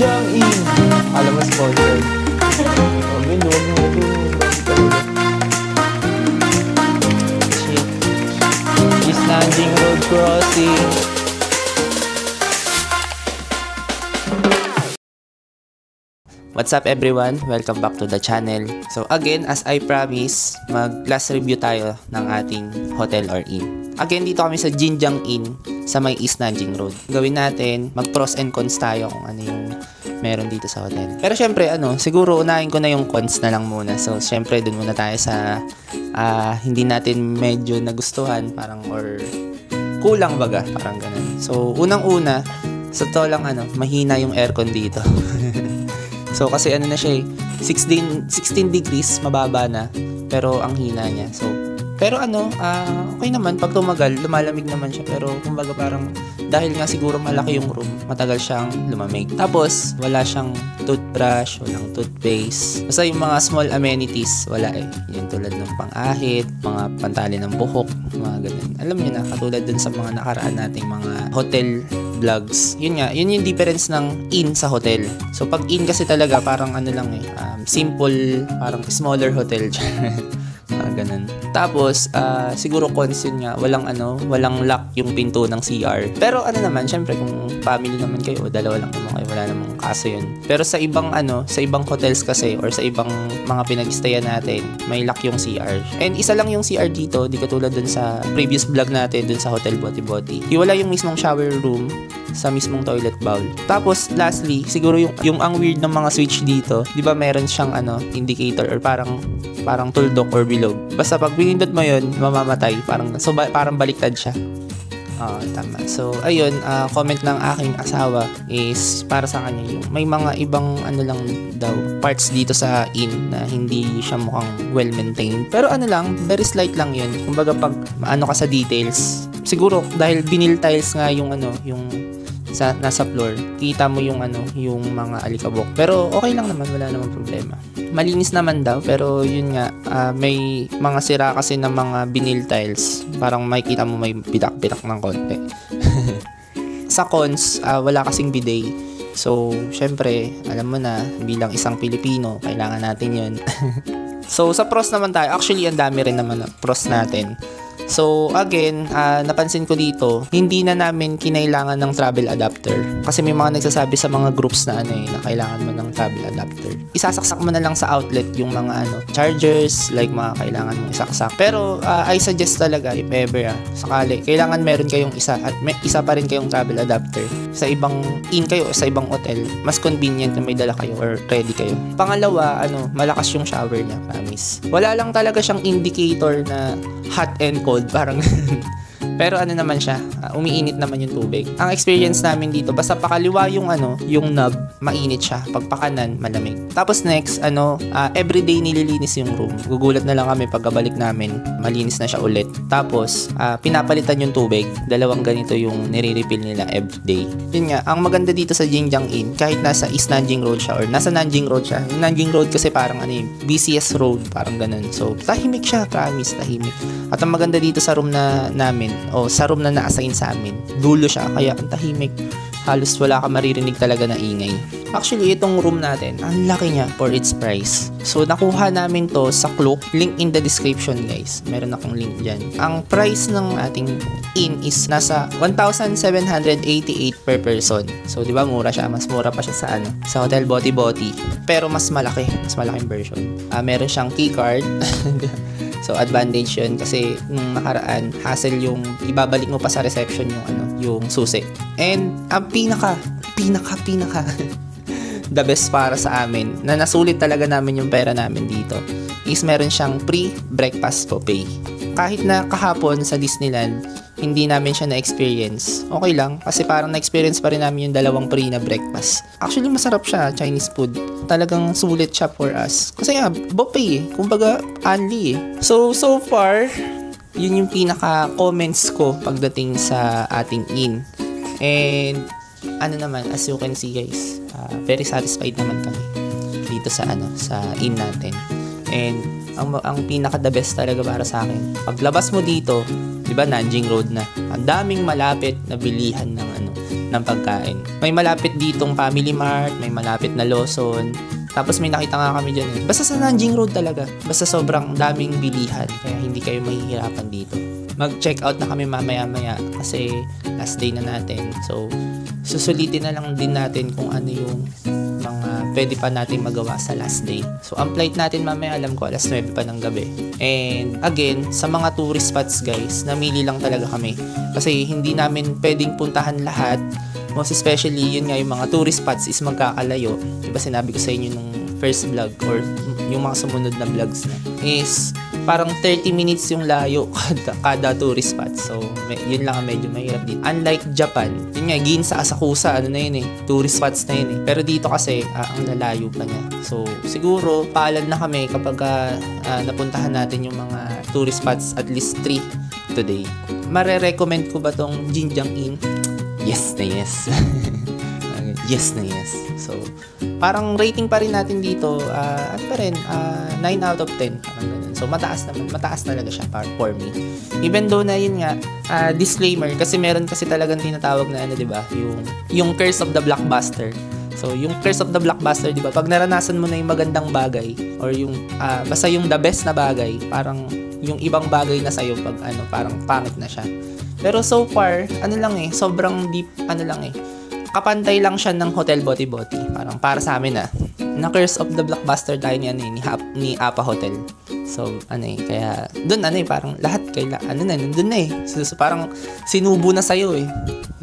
Jinjang Inn. Alam mo, sponsor. Huwag mo ito. East Nanjing Road Crossing. What's up everyone? Welcome back to the channel. So again, as I promise, mag-class review tayo ng ating hotel or inn. Again, dito kami sa Jinjang Inn sa may East Nanjing Road. Gawin natin, mag-pros and cons tayo kung ano yung meron dito sa hotel. Pero syempre, siguro unahin ko na yung cons na lang muna. So syempre, dun muna tayo sa hindi natin medyo nagustuhan, parang or kulang baga, parang ganun. So unang-una, sa to lang mahina yung aircon dito. So kasi na siya 16 degrees, mababa na, pero ang hina niya. So pero okay naman pag tumagal, lumalamig naman siya, pero kumbaga parang dahil nga siguro malaki yung room, matagal siyang lumamig. Tapos wala siyang toothbrush, walang toothpaste. Basta yung mga small amenities, wala Yung tulad ng pang-ahit, mga pantali ng buhok, mga ganun. Alam niyo na, katulad dun sa mga nakaraan nating mga hotel vlogs. Yun yung difference ng inn sa hotel. So pag inn kasi talaga parang simple, parang smaller hotel. Ganun. Tapos siguro cons yun nga, walang lock yung pinto ng CR. Pero naman, syempre kung family naman kayo, dalawa lang naman kayo, wala namang kaso yun. Pero sa ibang hotels kasi or sa ibang mga pinag-stayan natin, may lock yung CR. And isa lang yung CR dito, di katulad dun sa previous vlog natin dun sa Hotel Boti Boti. Wala yung mismong shower room sa mismong toilet bowl. Tapos lastly, siguro yung ang weird ng mga switch dito, di ba meron siyang indicator or parang tuldok or bilog. Basta pag pinindot mo yun, mamamatay. Parang baliktad siya. Tama. So, ayun, comment ng aking asawa is para sa kanya yung may mga ibang lang daw parts dito sa inn na hindi siya mukhang well-maintained. Pero very slight lang yun. Kumbaga pag ka sa details, siguro dahil vinyl tiles nga yung nasa floor, kita mo yung mga alikabok. Pero okay lang naman, wala namang problema. Malinis naman daw, pero yun nga, may mga sira kasi ng mga vinyl tiles. Parang makikita mo may bitak-bitak ng konti. Sa cons, wala kasing bidet. So, syempre, alam mo na, bilang isang Pilipino, kailangan natin yun. So, sa pros naman tayo. Actually, ang dami rin naman pros natin. So again, napansin ko dito, hindi na namin kinailangan ng travel adapter. Kasi may mga nagsasabi sa mga groups na na kailangan mo ng travel adapter. Isasaksak mo na lang sa outlet yung mga chargers, like mga kailangan mong isaksak. Pero I suggest talaga, if ever sakali, kailangan meron kayong isa at may isa pa rin kayong travel adapter. Sa ibang inn kayo o sa ibang hotel, mas convenient na may dala kayo or ready kayo. Pangalawa, malakas yung shower niya, promise. Wala lang talaga siyang indicator na hot and cold, parang pero naman siya, umiinit naman yung tubig. Ang experience namin dito, basta pakaliwa yung knob, mainit siya. Pag pakanan, malamig. Tapos next, everyday nililinis yung room. Gugulat na lang kami pagkabalik namin, malinis na siya ulit. Tapos, pinapalitan yung tubig. Dalawang ganito yung nire-refill nila everyday. Yun nga, ang maganda dito sa Jinjang Inn, kahit nasa East Nanjing Road siya or nasa Nanjing Road siya. Yung Nanjing Road kasi parang BCS Road, parang ganun. So, tahimik siya, promise, tahimik. At ang maganda dito sa room namin, o sa room na na-assign sa amin, dulo siya, kaya ang tahimik, halos wala ka maririnig talaga na ingay. Actually, itong room natin, ang laki niya for its price. So, nakuha namin to sa Klook. Link in the description, guys. Meron akong link dyan. Ang price ng ating inn is nasa 1,788 per person. So, di ba mura siya? Mas mura pa siya sa Hotel Boti Boti. Pero mas malaking version. Meron siyang keycard. So, advantage yun kasi nung nakaraan, hassle yung ibabalik mo pa sa reception yung susi. And ang pinaka the best para sa amin, na nasulit talaga namin yung pera namin dito, is meron siyang pre-breakfast buffet. Kahit na kahapon sa Disneyland, hindi namin siya na-experience. Okay lang, kasi parang na-experience pa rin namin yung dalawang pre na breakfast. Actually, masarap siya, Chinese food. Talagang sulit siya for us. Kasi buffet kumbaga, only So far, yun yung pinaka-comments ko pagdating sa ating inn. And, naman, as you can see guys, very satisfied naman kami dito sa inn natin. And, ang pinaka the best talaga para sa akin, paglabas mo dito, 'di ba, Nanjing Road na. Ang daming malapit na bilihan ng ng pagkain. May malapit ditong Family Mart, may malapit na Lawson. Tapos may nakita nga kami dyan eh. Basta sa Nanjing Road talaga. Basta sobrang daming bilihan. Kaya hindi kayo mahihirapan dito. Mag-check out na kami mamaya-maya kasi last day na natin. So, susulitin na lang din natin kung ano yung mga pwede pa natin magawa sa last day. So, ang flight natin mamaya, alam ko, alas 9 pa ng gabi. And again, sa mga tourist spots guys, namili lang talaga kami. Kasi hindi namin pwedeng puntahan lahat. Most especially, yun nga yung mga tourist spots is magkakalayo. Diba sinabi ko sa inyo nung first vlog or yung mga sumunod na vlogs na is parang 30 minutes yung layo kada tourist spot. So, yun lang ang medyo mahirap dito. Unlike Japan, yun nga, Ginza, Asakusa, ano na yun eh, tourist spots na yun eh. Pero dito kasi, ang lalayo pa niya. So, siguro, paalad na kami kapag napuntahan natin yung mga tourist spots, at least 3 today. Mare-recommend ko ba tong Jinjiang Inn? Yes na yes. Yes na yes. So, parang rating pa rin natin dito, ano pa rin, 9 out of 10. Parang ganun. So, mataas naman. Mataas talaga siya for me. Even though na yun nga, disclaimer, kasi meron kasi talagang tinatawag na ano, diba? Yung curse of the blockbuster. So, yung curse of the blockbuster, diba? Pag naranasan mo na yung magandang bagay, or yung, basta yung the best na bagay, parang yung ibang bagay na sa'yo, pag ano, parang pangit na siya. Pero so far, ano lang eh, sobrang deep, ano lang eh, kapantay lang siya ng Hotel Boti-Boti. Parang para sa amin na Curse of the Blockbuster tayo ni Apa Hotel. So, ano eh, kaya, dun ano eh, parang lahat, nandun na eh. So, parang sinubo na sa'yo eh.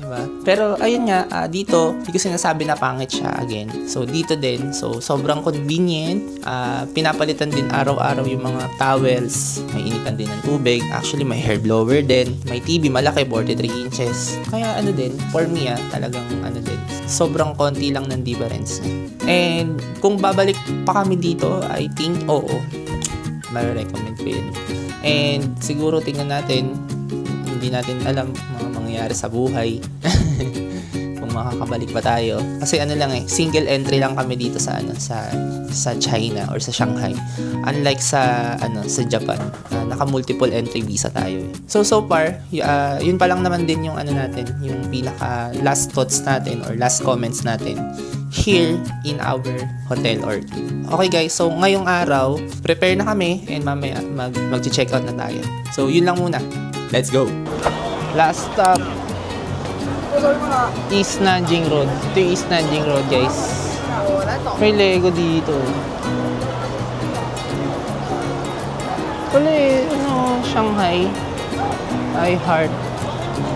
Diba? Pero, ayun nga, dito, hindi ko sinasabi na pangit siya again. So, dito din, so, sobrang convenient. Pinapalitan din araw-araw yung mga towels. May initan din ng tubig. Actually, may hair blower din. May TV, malaki, 43 inches. Kaya, ano din, for me, talagang, ano din, sobrang konti lang ng difference niya. And, kung babalik pa kami dito, I think, oo. Mare-recommend ko yun. And siguro tingnan natin, hindi natin alam mga mangyayari sa buhay. Kung makakabalik pa tayo. Kasi ano lang eh, single entry lang kami dito sa sa China or sa Shanghai. Unlike sa sa Japan, naka-multiple entry visa tayo eh. So far, yun pa lang naman din yung natin, yung pinaka last thoughts natin or last comments natin here in our hotel or okay guys, so ngayong araw prepare na kami and mamaya mag-check out na tayo. So yun lang muna. Let's go. Last stop East Nanjing Road. Ito yung East Nanjing Road guys. May Lego dito. Wala eh, Shanghai I Heart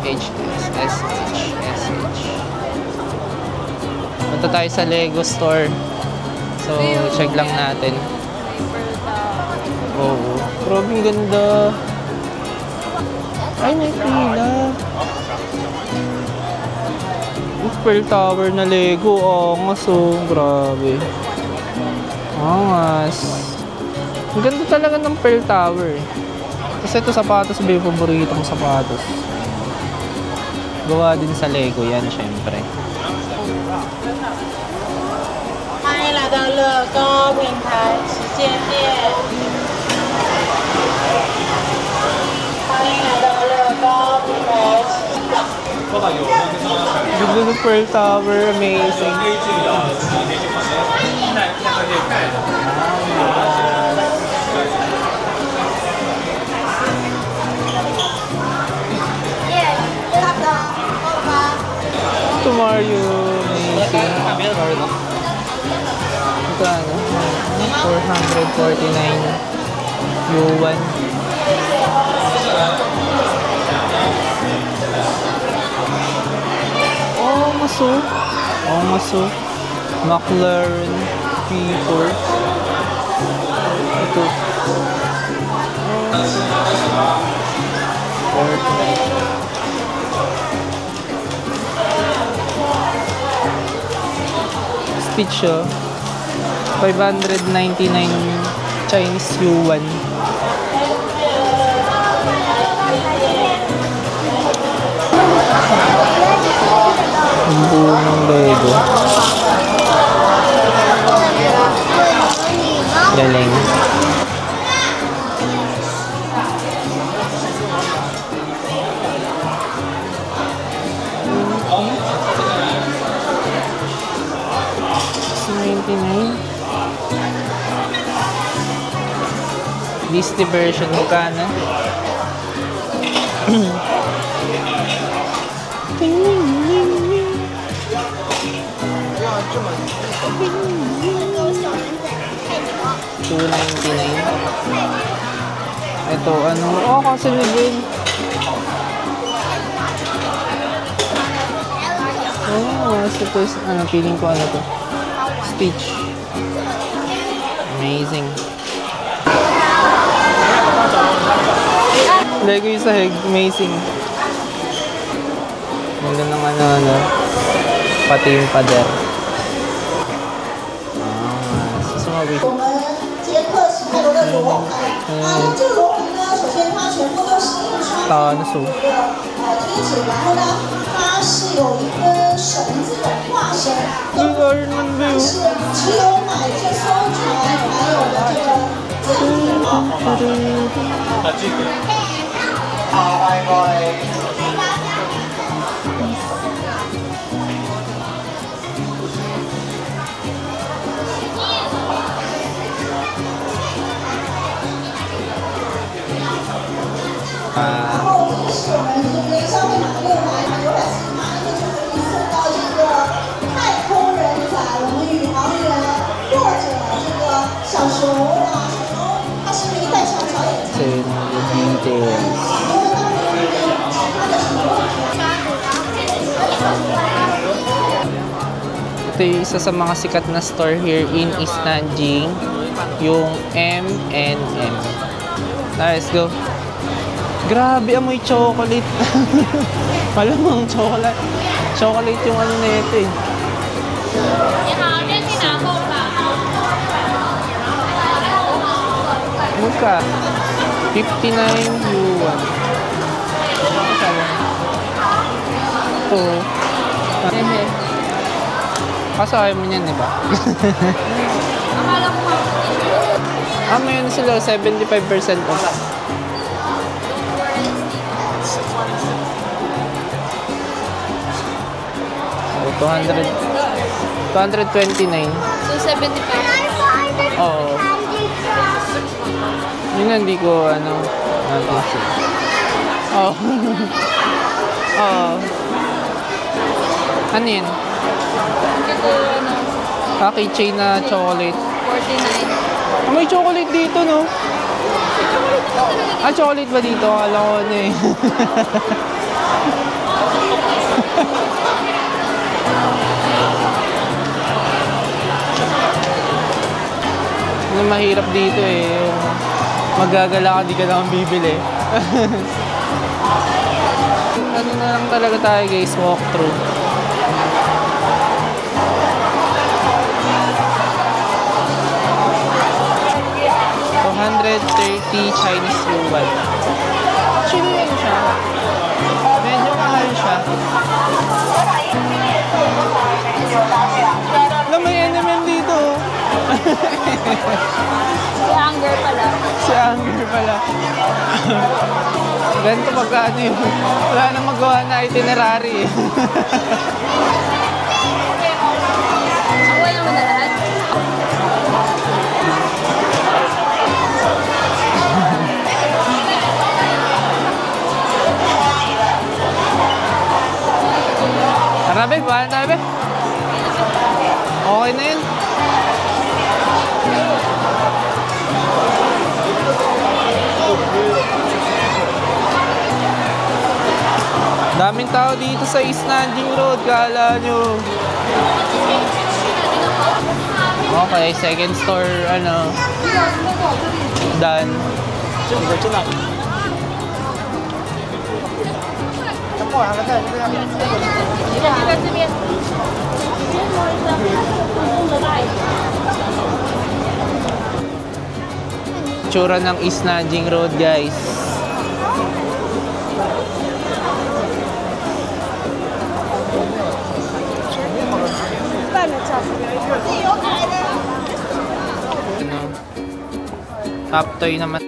SH. Punta tayo sa Lego store. So, check lang natin. Oo. Grabe ganda. Ay, may pila. Pearl Tower na Lego. Angas oh. Grabe. Angas. Ang ganda talaga ng Pearl Tower. Kasi ito sapatos, ba yung paborito kong sapatos. Gawa din sa Lego yan, syempre. 欢迎来到乐高品牌旗舰店。欢迎来到乐高品牌旗舰店。 The Pearl Tower, amazing. Ito Mario, amazing. Ito 449 yuan. Maso. McLaren P4. Ito. Fortnite. Stitch 599 Chinese yuan. Ang buo ng Lego. Galing. Disney version, magkano? $2.99. Ito, ano? Oh, kasi naging. Oh, ito, ano, feeling ko ano to? Stitch. Amazing. Lego yung sahig. Amazing. Ganda ng ano. Pati yung pader. Sumabit. 我们捷克史泰罗的螺痕，这个螺痕呢，首先它全部都是印刷的一个贴纸，然后呢，它是有一根绳子的挂绳，但是只有买这艘船才有的这个字体。然后这是我们这边消费码600嘛，948那个就可以送到这个太空人仔，我们宇航员或者这个小熊啊，小熊它是可以戴上小眼镜，因为当然其他的什么。 Ito yung isa sa mga sikat na store here in East Nanjing, yung M&M. Let's go. Grabe, amoy chocolate. Malamang chocolate. Chocolate yung ano na ito eh. Magka? 59 yuan. Ito. Kaso ayaw mo niyan, di ba? Mayroon sila 75% off. So, 229. So, 75? Oo. Yun na, hindi ko, ano, natin. Oo. Oo. Ano yun? Ito, ano? Keychain na chocolate. 49. May chocolate dito, no? Chocolate ba dito? Alam ko na eh. Ano mahirap dito eh. Magagala ka, di ka naman bibili. Ano na lang talaga tayo guys, walk through. $230 Chinese yuan. Actually, ano siya? Medyo mahal siya. Alam mo yung NMM dito. Si Anger pala. Si Anger pala. Ganito pagka ano yun. Wala nang magawa na itinerary. Nakuha naman na lahat? Tara be, bahan tayo be. Okay na yun. Daming tao dito sa East Nanjing Road, kala nyo. Okay, second store, ano, done. Tsura ng East Nanjing Road, guys. Ano? Top toy naman.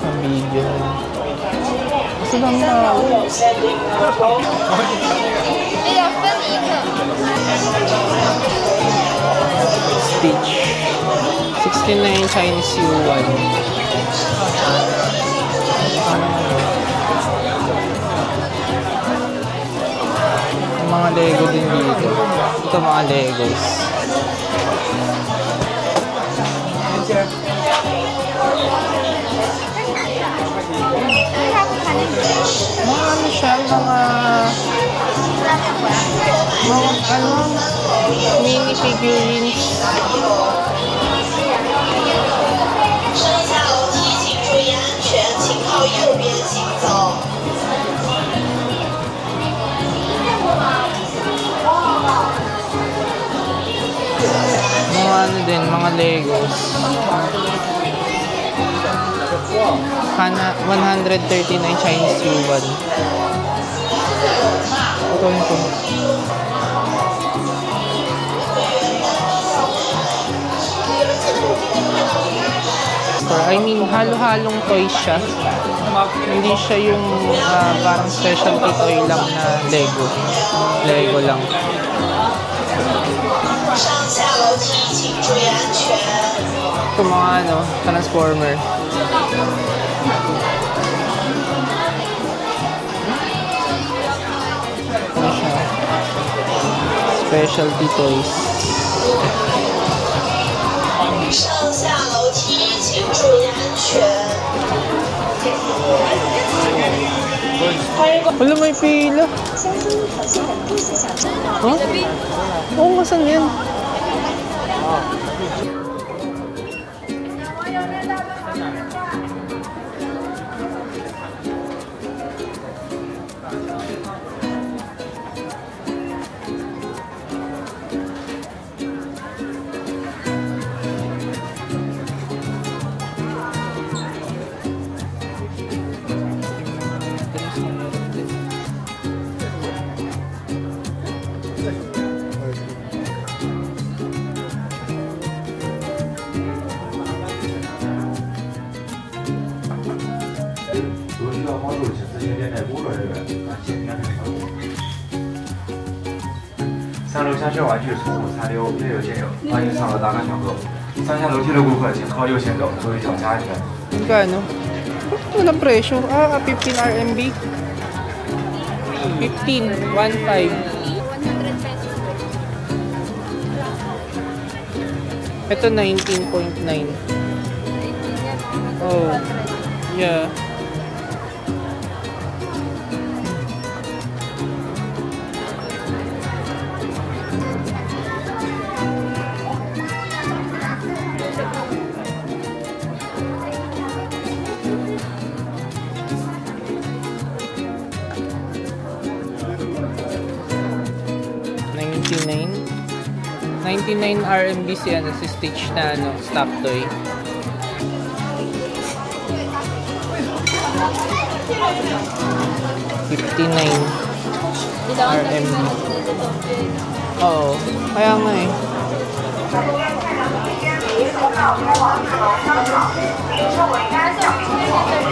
Ang video. Kasi lang na. Stitch. 69 Chinese yuan. Mga Lego din dito. Ito mga Legos. Mga ano siya, mga mini figurines. 上下楼梯请注意安全，请靠右边行走。 Mga ano din, mga Legos. 139 Chinese yuan. Ito. I mean, halo-halong toy siya. Hindi siya yung parang specialty toy lang na Lego. Lego lang. 上下楼梯请注意安全。 Ito mga ano, Transformer. Ano siya? Specialty toys. 上下楼梯请注意安全。 Wala, may pila. Huh? Oo, masan yan?3楼下设玩具宠物残留略有见有，欢迎上楼大看小购。上下楼梯的顾客请靠右前走，注意脚下安全。 Magkano? Walang presyo. 15 RMB. 15, 1.5. Ito 19.9. Oh, yeah. $99 RMB si Stitch na stop toy. $59 RMB. Oo, kaya nga eh.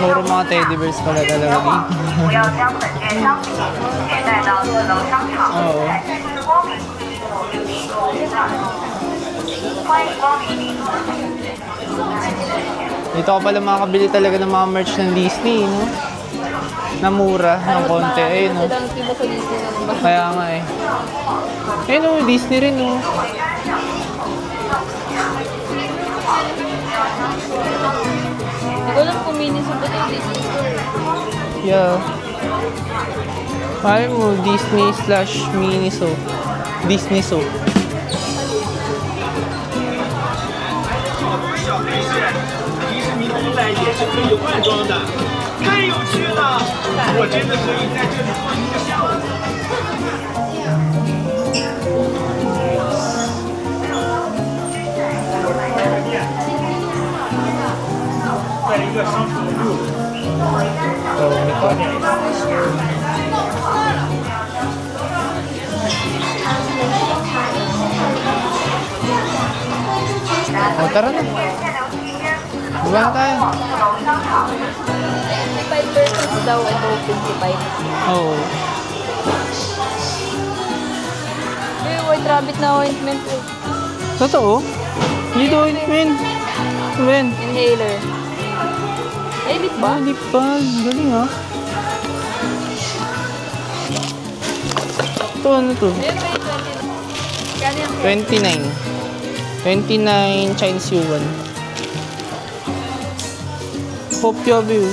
Puro mga teddy bears pala talaga dito. Oo. Dito ka pala makakabili talaga ng mga merch ng Disney, no? Na mura, ng konti, eh, no? Kaya nga eh. Eh, no, Disney rin, no? Hindi ko lang kung Miniso ba yung Disney Store. Yeah. Kaya mo, Disney/Miniso. Disney-so. 迪士尼公仔也是可以换装的，太有趣了！我真的可以在这里坐一个下午。在一个商场路。 O, tara na. Buwa na tayo. 25 pesos daw, ito 25. Oo. rabbit na ointment eh. Totoo? Hindi to ointment. Ben. Inhaler. Ay, bit ba? Hindi pa. Galing ha. Ito ano to? Ayun ba yung 20? Kano yung 29 Chinese yuan. Hopya view.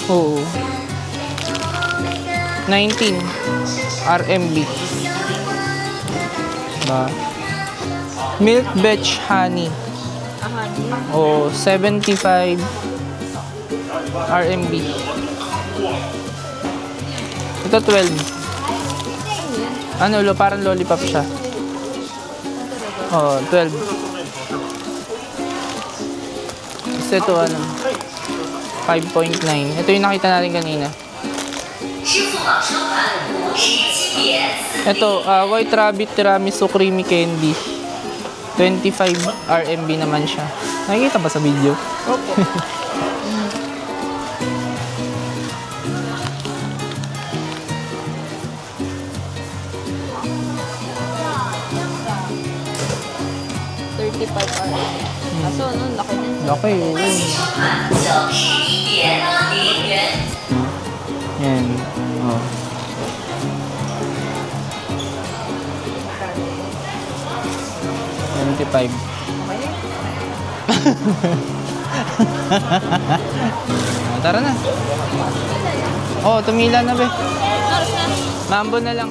Oo. 19 RMB. Ba? Milk Batch Honey. Oh, 75 RMB. Ito 12. Ano, parang lollipop siya. Oh, 12. Kasi ito ano, 5.9. Ito yung nakita natin kanina. Ito, White Rabbit Tiramisu Creamy Candy. 25 RMB naman siya. Nakikita ba sa video? Opo. Kaso, ano, laki din. Laki, oo. Yan. Oh. $25. Tara na. Oh, tumila na be. Mambo na lang.